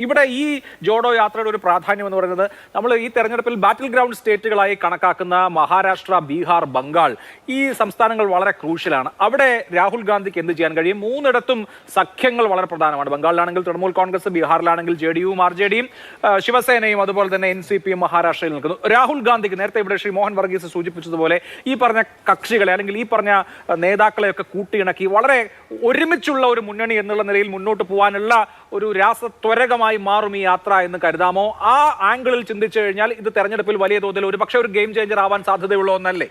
ഇവിടെ ഈ ജോഡോ യാത്രയുടെ ഒരു പ്രാധാന്യം എന്ന് പറയുന്നത് നമ്മൾ ഈ തെരഞ്ഞെടുപ്പിൽ ബാറ്റിൽ ഗ്രൗണ്ട് സ്റ്റേറ്റുകളായി കണക്കാക്കുന്ന മഹാരാഷ്ട്ര, ബീഹാർ, ബംഗാൾ ഈ സംസ്ഥാനങ്ങൾ വളരെ ക്രൂഷ്യലാണ്. അവിടെ രാഹുൽ ഗാന്ധിക്ക് എന്ത് ചെയ്യാൻ കഴിയും? മൂന്നിടത്തും സഖ്യങ്ങൾ വളരെ പ്രധാനമാണ്. ബംഗാളിലാണെങ്കിൽ തൃണമൂൽ കോൺഗ്രസ്, ബീഹാറിലാണെങ്കിൽ JDUവും RJDയും, ശിവസേനയും അതുപോലെ തന്നെ NCPയും മഹാരാഷ്ട്രയിൽ നിൽക്കുന്നു. രാഹുൽ ഗാന്ധിക്ക് നേരത്തെ ഇവിടെ ശ്രീ മോഹൻ വർഗീസ് സൂചിപ്പിച്ചതുപോലെ ഈ പറഞ്ഞ കക്ഷികളെ അല്ലെങ്കിൽ ഈ പറഞ്ഞ നേതാക്കളെയൊക്കെ കൂട്ടിയിണക്കി വളരെ ഒരുമിച്ചുള്ള ഒരു മുന്നണി എന്നുള്ള നിലയിൽ മുന്നോട്ട് പോകാനുള്ള ഒരു രാസത്വരകമായി മാറും ഈ യാത്ര എന്ന് കരുതാമോ? ആ ആംഗിളിൽ ചിന്തിച്ചു കഴിഞ്ഞാൽ ഇത് തെരഞ്ഞെടുപ്പിൽ വലിയ തോതിൽ ഒരു പക്ഷേ ഒരു ഗെയിം ചേഞ്ചർ ആവാൻ സാധ്യതയുള്ള ഒന്നല്ലേ?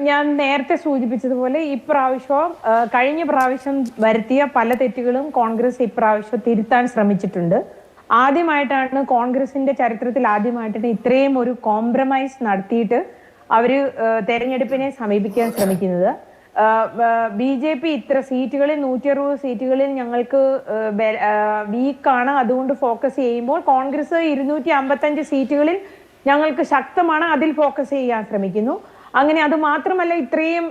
ഞാൻ നേരത്തെ സൂചിപ്പിച്ചതുപോലെ ഇപ്രാവശ്യം കഴിഞ്ഞ പ്രാവശ്യം വരുത്തിയ പല തെറ്റുകളും കോൺഗ്രസ് ഇപ്രാവശ്യം തിരുത്താൻ ശ്രമിച്ചിട്ടുണ്ട്. ആദ്യമായിട്ടാണ് കോൺഗ്രസിന്റെ ചരിത്രത്തിൽ ആദ്യമായിട്ടാണ് ഇത്രയും ഒരു കോംപ്രമൈസ് നടത്തിയിട്ട് അവര് തെരഞ്ഞെടുപ്പിനെ സമീപിക്കാൻ ശ്രമിക്കുന്നത്. BJP ഇത്ര സീറ്റുകളിൽ 160 സീറ്റുകളിൽ ഞങ്ങൾക്ക് വീക്കാണ്, അതുകൊണ്ട് ഫോക്കസ് ചെയ്യുമ്പോൾ കോൺഗ്രസ് 255 സീറ്റുകളിൽ ഞങ്ങൾക്ക് ശക്തമാണ്, അതിൽ ഫോക്കസ് ചെയ്യാൻ ശ്രമിക്കുന്നു. അങ്ങനെ അത് മാത്രമല്ല, ഇത്രയും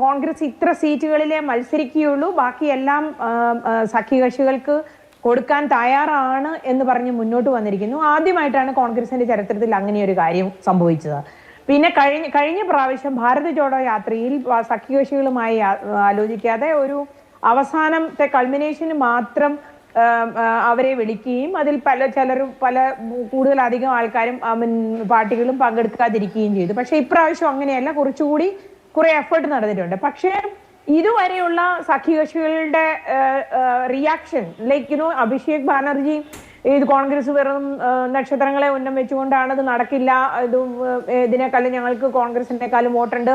കോൺഗ്രസ് ഇത്ര സീറ്റുകളിലെ മത്സരിക്കുകയുള്ളൂ, ബാക്കിയെല്ലാം സഖ്യകക്ഷികൾക്ക് കൊടുക്കാൻ തയ്യാറാണ് എന്ന് പറഞ്ഞ് മുന്നോട്ട് വന്നിരിക്കുന്നു. ആദ്യമായിട്ടാണ് കോൺഗ്രസിന്റെ ചരിത്രത്തിൽ അങ്ങനെ ഒരു കാര്യം സംഭവിച്ചത്. പിന്നെ കഴിഞ്ഞ പ്രാവശ്യം ഭാരത് ജോഡോ യാത്രയിൽ സഖ്യകക്ഷികളുമായി ആലോചിക്കാതെ ഒരു അവസാനത്തെ കൾമിനേഷന് മാത്രം അവരെ വിളിക്കുകയും അതിൽ പല കൂടുതലധികം ആൾക്കാരും പാർട്ടികളും പങ്കെടുക്കാതിരിക്കുകയും ചെയ്തു. പക്ഷെ ഇപ്രാവശ്യം അങ്ങനെയല്ല, കുറെ എഫേർട്ട് നടന്നിട്ടുണ്ട്. പക്ഷേ ഇതുവരെയുള്ള സഖ്യകക്ഷികളുടെ റിയാക്ഷൻ അഭിഷേക് ബാനർജി ഇത് കോൺഗ്രസ് വെറും നക്ഷത്രങ്ങളെ ഉന്നം വെച്ചുകൊണ്ടാണ്, ഇത് നടക്കില്ല, ഇതിനേക്കാളും ഞങ്ങൾക്ക് കോൺഗ്രസിനേക്കാളും വോട്ടുണ്ട്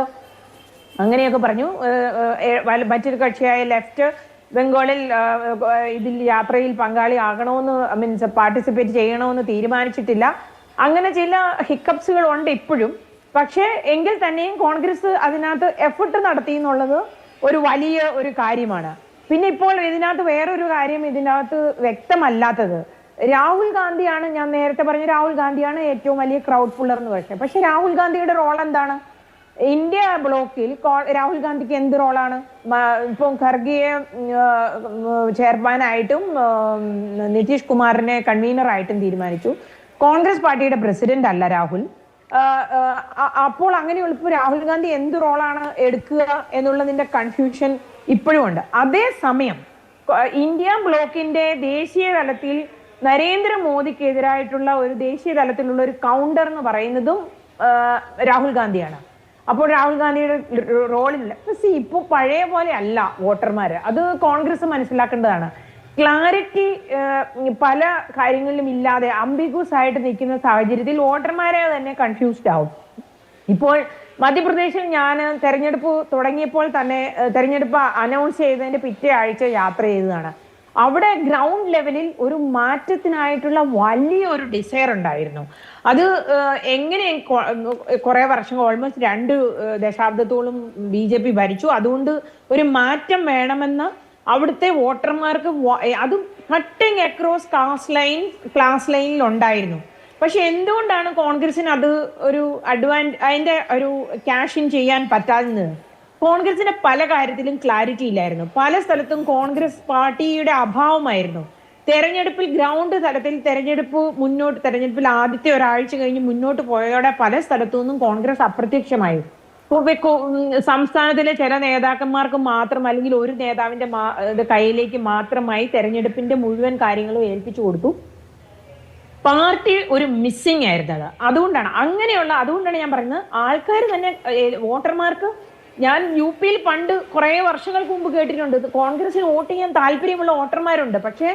അങ്ങനെയൊക്കെ പറഞ്ഞു. മറ്റൊരു കക്ഷിയായ ലെഫ്റ്റ് ബംഗാളിൽ ഇതിൽ യാത്രയിൽ പങ്കാളിയാകണമെന്ന് പാർട്ടിസിപ്പേറ്റ് ചെയ്യണമെന്ന് തീരുമാനിച്ചിട്ടില്ല. അങ്ങനെ ചില ഹിക്കപ്സുകൾ ഉണ്ട് ഇപ്പോഴും. പക്ഷേ എങ്കിൽ തന്നെയും കോൺഗ്രസ് അതിനകത്ത് എഫർട്ട് നടത്തി എന്നുള്ളത് ഒരു വലിയ ഒരു കാര്യമാണ്. പിന്നെ ഇപ്പോൾ ഇതിനകത്ത് വേറൊരു കാര്യം ഇതിനകത്ത് വ്യക്തമല്ലാത്തത്, രാഹുൽ ഗാന്ധിയാണ്. ഞാൻ നേരത്തെ പറഞ്ഞ രാഹുൽ ഗാന്ധിയാണ് ഏറ്റവും വലിയ ക്രൗഡ് പുള്ളർ എന്ന് പക്ഷെ രാഹുൽ ഗാന്ധിയുടെ റോൾ എന്താണ്? ഇന്ത്യ ബ്ലോക്കിൽ രാഹുൽ ഗാന്ധിക്ക് എന്ത് റോളാണ്? ഇപ്പം ഖർഗെയെ ചെയർമാനായിട്ടും നിതീഷ് കുമാറിനെ കൺവീനറായിട്ടും തീരുമാനിച്ചു. കോൺഗ്രസ് പാർട്ടിയുടെ പ്രസിഡന്റ് അല്ല രാഹുൽ. അപ്പോൾ അങ്ങനെയുള്ളപ്പോൾ രാഹുൽ ഗാന്ധി എന്ത് റോളാണ് എടുക്കുക എന്നുള്ളതിന്റെ കൺഫ്യൂഷൻ ഇപ്പോഴും ഉണ്ട്. അതേസമയം ഇന്ത്യ ബ്ലോക്കിന്റെ ദേശീയ തലത്തിൽ നരേന്ദ്രമോദിക്കെതിരായിട്ടുള്ള ഒരു ദേശീയ തലത്തിലുള്ള ഒരു കൗണ്ടർ എന്ന് പറയുന്നതും രാഹുൽ ഗാന്ധിയാണ്. അപ്പോൾ രാഹുൽ ഗാന്ധിയുടെ റോളില്ല. ഇപ്പോൾ പഴയ പോലെ അല്ല വോട്ടർമാര്, അത് കോൺഗ്രസ് മനസ്സിലാക്കേണ്ടതാണ്. ക്ലാരിറ്റി പല കാര്യങ്ങളിലും ഇല്ലാതെ അംബിഗൂസ് ആയിട്ട് നിൽക്കുന്ന സാഹചര്യത്തിൽ വോട്ടർമാരെ തന്നെ കൺഫ്യൂസ്ഡ് ആവും. ഇപ്പോൾ മധ്യപ്രദേശിൽ ഞാൻ തെരഞ്ഞെടുപ്പ് തുടങ്ങിയപ്പോൾ തന്നെ തെരഞ്ഞെടുപ്പ് അനൗൺസ് ചെയ്തതിന്റെ പിറ്റേ ആഴ്ച യാത്ര ചെയ്തതാണ്. അവിടെ ഗ്രൗണ്ട് ലെവലിൽ ഒരു മാറ്റത്തിനായിട്ടുള്ള വലിയൊരു ഡിസയർ ഉണ്ടായിരുന്നു. അത് എങ്ങനെ കുറെ വർഷങ്ങൾ ഓൾമോസ്റ്റ് 2 ദശാബ്ദത്തോളം BJP ഭരിച്ചു. അതുകൊണ്ട് ഒരു മാറ്റം വേണമെന്ന് അവിടുത്തെ വോട്ടർമാർക്ക് അതും കട്ടിങ് അക്രോസ് ക്ലാസ് ലൈനിൽ ഉണ്ടായിരുന്നു. പക്ഷെ എന്തുകൊണ്ടാണ് കോൺഗ്രസിന് അത് ഒരു അതിന്റെ ഒരു ക്യാഷ് ഇൻ ചെയ്യാൻ പറ്റാതിരുന്നത്? കോൺഗ്രസിന്റെ പല കാര്യത്തിലും ക്ലാരിറ്റി ഇല്ലായിരുന്നു. പല സ്ഥലത്തും കോൺഗ്രസ് പാർട്ടിയുടെ അഭാവമായിരുന്നു. തെരഞ്ഞെടുപ്പിൽ ഗ്രൗണ്ട് തലത്തിൽ തെരഞ്ഞെടുപ്പിൽ ആദ്യത്തെ ഒരാഴ്ച കഴിഞ്ഞ് മുന്നോട്ട് പോയതോടെ പല സ്ഥലത്തു നിന്നും കോൺഗ്രസ് അപ്രത്യക്ഷമായി. സംസ്ഥാനത്തിലെ ചില നേതാക്കന്മാർക്ക് മാത്രം അല്ലെങ്കിൽ ഒരു നേതാവിന്റെ കയ്യിലേക്ക് മാത്രമായി തെരഞ്ഞെടുപ്പിന്റെ മുഴുവൻ കാര്യങ്ങളും ഏൽപ്പിച്ചു കൊടുത്തു. പാർട്ടി ഒരു മിസ്സിംഗ് ആയിരുന്നത്. അതുകൊണ്ടാണ് ഞാൻ പറയുന്നത്, ആൾക്കാർ തന്നെ വോട്ടർമാർക്ക്, ഞാൻ UP പണ്ട് കുറെ വർഷങ്ങൾക്ക് മുമ്പ് കേട്ടിട്ടുണ്ട്, കോൺഗ്രസിന് വോട്ട് ചെയ്യാൻ താല്പര്യമുള്ള വോട്ടർമാരുണ്ട്, പക്ഷെ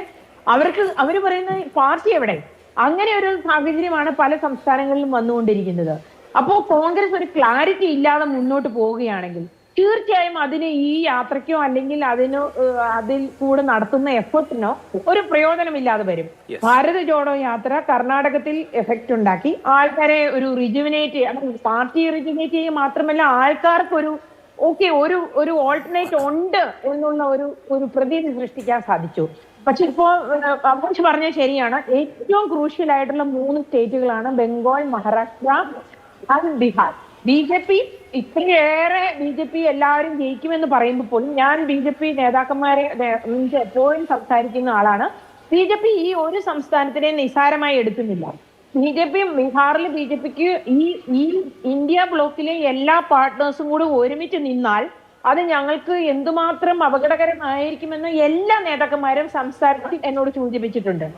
അവര് പറയുന്ന പാർട്ടി എവിടെ? അങ്ങനെ ഒരു സാഹചര്യമാണ് പല സംസ്ഥാനങ്ങളിലും വന്നുകൊണ്ടിരിക്കുന്നത്. അപ്പോൾ കോൺഗ്രസ് ഒരു ക്ലാരിറ്റി ഇല്ലാതെ മുന്നോട്ട് പോവുകയാണെങ്കിൽ തീർച്ചയായും അതിന് ഈ യാത്രയ്ക്കോ അല്ലെങ്കിൽ അതിൽ കൂടെ നടത്തുന്ന എഫേർട്ടിനോ ഒരു പ്രയോജനമില്ലാതെ വരും. ഭാരത് ജോഡോ യാത്ര കർണാടകത്തിൽ എഫക്റ്റ് ഉണ്ടാക്കി, ആൾക്കാരെ ഒരു പാർട്ടി റിജുവിനേറ്റ് ചെയ്യുക മാത്രമല്ല ആൾക്കാർക്ക് ഒരു ഓൾട്ടർനേറ്റ് ഉണ്ട് എന്നുള്ള ഒരു പ്രതീതി സൃഷ്ടിക്കാൻ സാധിച്ചു. പക്ഷെ ഇപ്പോ അമോഷ് പറഞ്ഞത് ശരിയാണ്, ഏറ്റവും ക്രൂഷ്യൽ ആയിട്ടുള്ള 3 സ്റ്റേറ്റുകളാണ് ബംഗാൾ, മഹാരാഷ്ട്ര ആൻഡ് ബീഹാർ. BJP ഇത്രയേറെ BJP എല്ലാവരും ജയിക്കുമെന്ന് പറയുമ്പോൾ പോലും ഞാൻ BJP നേതാക്കന്മാരെ എപ്പോഴും സംസാരിക്കുന്ന ആളാണ്. BJP ഈ ഒരു സംസ്ഥാനത്തിനെ നിസ്സാരമായി എടുക്കുന്നില്ല. ബീഹാറിൽ BJPക്ക് ഈ ഇന്ത്യ ബ്ലോക്കിലെ എല്ലാ പാർട്ട്നേഴ്സും കൂടി ഒരുമിച്ച് നിന്നാൽ അത് ഞങ്ങൾക്ക് എന്തുമാത്രം അപകടകരമായിരിക്കുമെന്ന് എല്ലാ നേതാക്കന്മാരും സംസാരത്തിൽ എന്നോട് സൂചിപ്പിച്ചിട്ടുണ്ട്.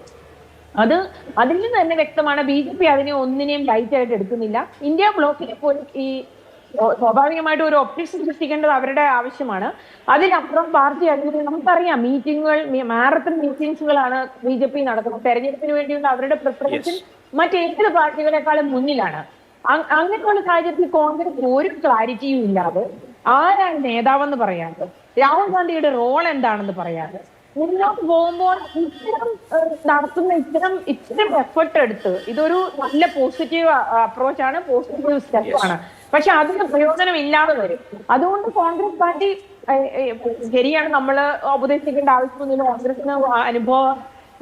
അതിൽ നിന്ന് തന്നെ വ്യക്തമാണ് BJP അതിനെ ഒന്നിനെയും ലൈറ്റായിട്ട് എടുക്കുന്നില്ല. ഇന്ത്യ ബ്ലോക്കിൽ പോലും ഈ സ്വാഭാവികമായിട്ട് ഒരു ഒപ്റ്റിക്സ് സൃഷ്ടിക്കേണ്ടത് അവരുടെ ആവശ്യമാണ്. അതിനപ്പുറം പാർട്ടി അധികൃതർ നമുക്കറിയാം, മീറ്റിങ്ങുകൾ, മാരത്തൺ മീറ്റിംഗ്സുകളാണ് BJP നടക്കുന്നത്. തെരഞ്ഞെടുപ്പിന് വേണ്ടിയുള്ള അവരുടെ പ്രിപ്പറേഷൻ മറ്റേത് പാർട്ടികളെക്കാളും മുന്നിലാണ്. അങ്ങനെയുള്ള സാഹചര്യത്തിൽ കോൺഗ്രസ് ഒരു ക്ലാരിറ്റിയും ഇല്ലാതെ ആരാണ് നേതാവെന്ന് പറയാതെ, രാഹുൽ ഗാന്ധിയുടെ റോൾ എന്താണെന്ന് പറയാതെ മുന്നോട്ട് പോകുമ്പോൾ ഇത്തരം എഫർട്ട് എടുത്ത് ഇതൊരു നല്ല പോസിറ്റീവ് അപ്രോച്ചാണ്, പോസിറ്റീവ് സ്റ്റെപ്പാണ്. പക്ഷെ അതിന് പ്രയോജനം ഇല്ലാതെ വരും. അതുകൊണ്ട് കോൺഗ്രസ് പാർട്ടി ശരിയാണ്, നമ്മൾ ഉപദേശിക്കേണ്ട ആവശ്യമൊന്നുമില്ല. കോൺഗ്രസിന് അനുഭവ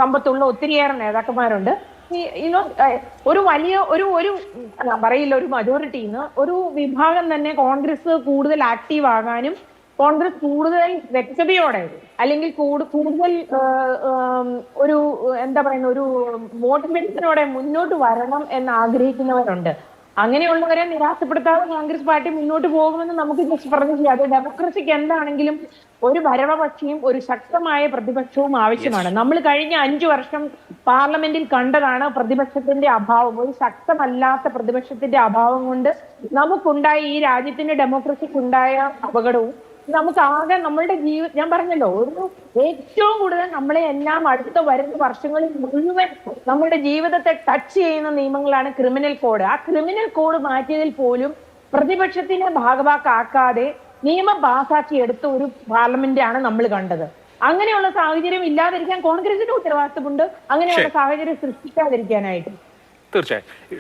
സമ്പത്തുള്ള ഒത്തിരിയേറെ നേതാക്കന്മാരുണ്ട്. ഒരു വലിയ ഒരു പറയില്ല, ഒരു മജോറിറ്റിന്ന് ഒരു വിഭാഗം തന്നെ കോൺഗ്രസ് കൂടുതൽ ആക്റ്റീവ് ആകാനും കോൺഗ്രസ് കൂടുതൽ വ്യക്തതയോടെ അല്ലെങ്കിൽ കൂടുതൽ ഒരു എന്താ പറയുന്ന ഒരു മോട്ടിവേഷനോടെ മുന്നോട്ട് വരണം എന്ന് ആഗ്രഹിക്കുന്നവരുണ്ട്. അങ്ങനെയുള്ളവരെ നിരാശപ്പെടുത്താതെ കോൺഗ്രസ് പാർട്ടി മുന്നോട്ട് പോകുമെന്ന് നമുക്ക് ജസ്റ്റ് പറഞ്ഞു ചെയ്യാം. അത് ഡെമോക്രസിക്ക് എന്താണെങ്കിലും ഒരു ഭരണപക്ഷിയും ഒരു ശക്തമായ പ്രതിപക്ഷവും ആവശ്യമാണ്. നമ്മൾ കഴിഞ്ഞ 5 വർഷം പാർലമെന്റിൽ കണ്ടതാണ് പ്രതിപക്ഷത്തിന്റെ അഭാവം. ഒരു ശക്തമല്ലാത്ത പ്രതിപക്ഷത്തിന്റെ അഭാവം കൊണ്ട് നമുക്കുണ്ടായ, ഈ രാജ്യത്തിന്റെ ഡെമോക്രസിക്കുണ്ടായ അപകടവും നമുക്കാകെ നമ്മളുടെ ഞാൻ പറഞ്ഞല്ലോ, ഏറ്റവും കൂടുതൽ നമ്മളെ എല്ലാം അടുത്ത വരുന്ന വർഷങ്ങളിൽ മുഴുവൻ നമ്മുടെ ജീവിതത്തെ ടച്ച് ചെയ്യുന്ന നിയമങ്ങളാണ് ക്രിമിനൽ കോഡ്. ആ ക്രിമിനൽ കോഡ് മാറ്റിയതിൽ പോലും പ്രതിപക്ഷത്തിനെ ഭാഗവാക്കാക്കാതെ നിയമം പാസാക്കി എടുത്ത ഒരു പാർലമെന്റാണ് നമ്മൾ കണ്ടത്. അങ്ങനെയുള്ള സാഹചര്യം ഇല്ലാതിരിക്കാൻ കോൺഗ്രസിന്റെ ഉത്തരവാദിത്വമുണ്ട്, അങ്ങനെയുള്ള സാഹചര്യം സൃഷ്ടിക്കാതിരിക്കാനായിട്ട്. തീർച്ചയായും.